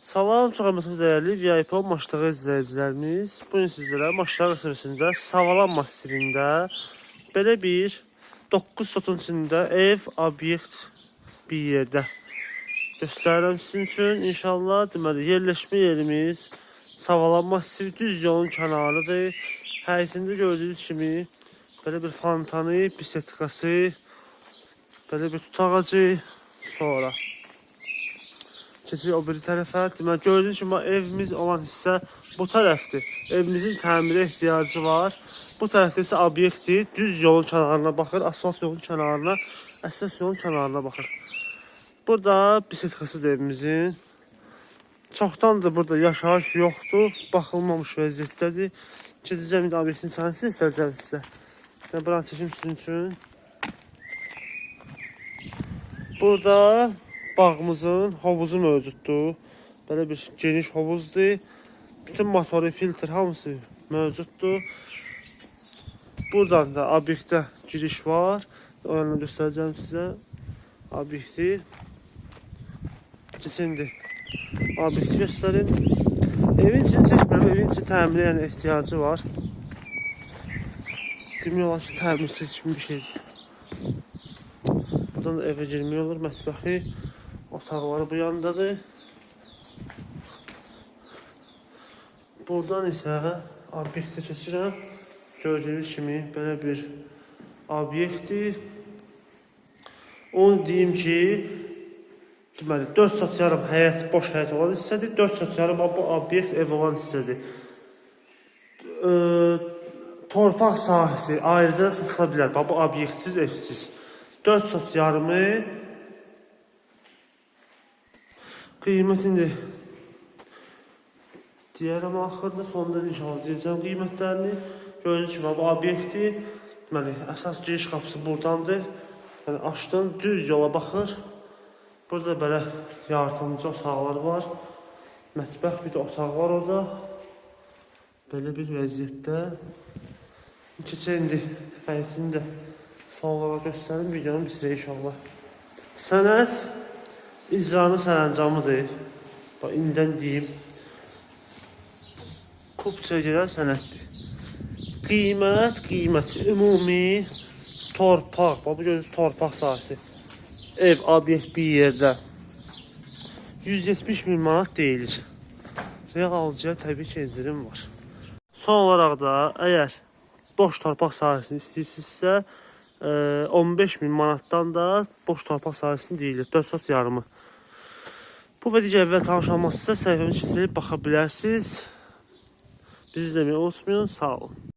Salam, çox hörmətli dəyərli VIP maçlığı izləyicilərimiz. Bugün sizlərə maçlar qısmında Savalan stilində belə bir 9 sotun içində ev, obyekt bir yerdə göstərirəm sizin üçün. İnşallah deməli yerləşmə yerimiz Savalan stil düz yolun kənarıdır. Həyətində gördüyünüz kimi belə bir fontanı, bisetkası, belə bir tut ağacı, sonra keçirik o bir tərəfə. Deməli, gördüyünüz kimi evimiz olan hissə bu tərəfdir. Evimizin təmirə ehtiyacı var. Bu tərəfdə isə obyektdir. Düz yolun kənarına baxır. Asfalt yolun kənarına, əsas yolun kənarına baxır. Burada bisetkasıdır evimizin. Çoxdandır burada yaşayış yoxdur. Baxılmamış vəziyyətdədir. Keçəcəm indi obyektin içərisini istəyəcəm sizə. Buranı çəkim sizin üçün. Burada bağımızın hovuzu mövcuddur. Belə bir geniş hovuzdur. Bütün motoru, filtr hamısı mövcuddur. Buradan da obyektə giriş var. O yanına göstərəcəm sizə obyekti. Şimdi obyekti göstərim. Evin için çəkməm, evin için təmirə ehtiyacı var. Demək olar ki, təmirsiz kimi bir şeydir. Buradan da evə girmək olur, mətbəxi. Otaqları bu yandadır. Buradan isə obyektə keçirəm. Gördüyünüz kimi belə bir obyektdir. Onu deyim ki, deməli 4 sot yarım həyət, boş həyət olan hissədir. 4 sot yarım bu obyekt ev olan hissədir. Torpaq sahəsi ayrıca satıla bilər. Bu obyektsiz, evsiz. 4 sot yarımı qiymətini deyərəm axırda, sonunda inşallah deyəcəm qiymətlərini. Gördüyünüz kimi bu obyekti, deməli əsas giriş qapısı buradandır. Yəni açdım, düz yola baxır. Burada belə yardımcı otaqlar var. Mətbəx bir də otaq var orada. Belə bir vəziyyətdə. Keçək indi həyətini də sonlara göstərim, videonu bitirək inşallah. Sənəd icranın sərəncamıdır. Bax, indidən deyim. Kupçaya gedən sənəddir. Qiymət, ümumi torpaq, bax bu görürsünüz torpaq sahəsi. Ev, obyekt bir yerdə 170 min manat deyilir. Real alıcıya təbii ki, indirim var. Son olaraq da, əgər boş torpaq sahəsini istəyirsinizsə, 15 min manatdan da boş torpaq sahəsini deyilir, 4 sot yarımı. Bu və digər əvvəl tanış olmazsa səhifəmizi keçirib baxa bilərsiniz. Bizi izləməyi unutmayın, sağ olun.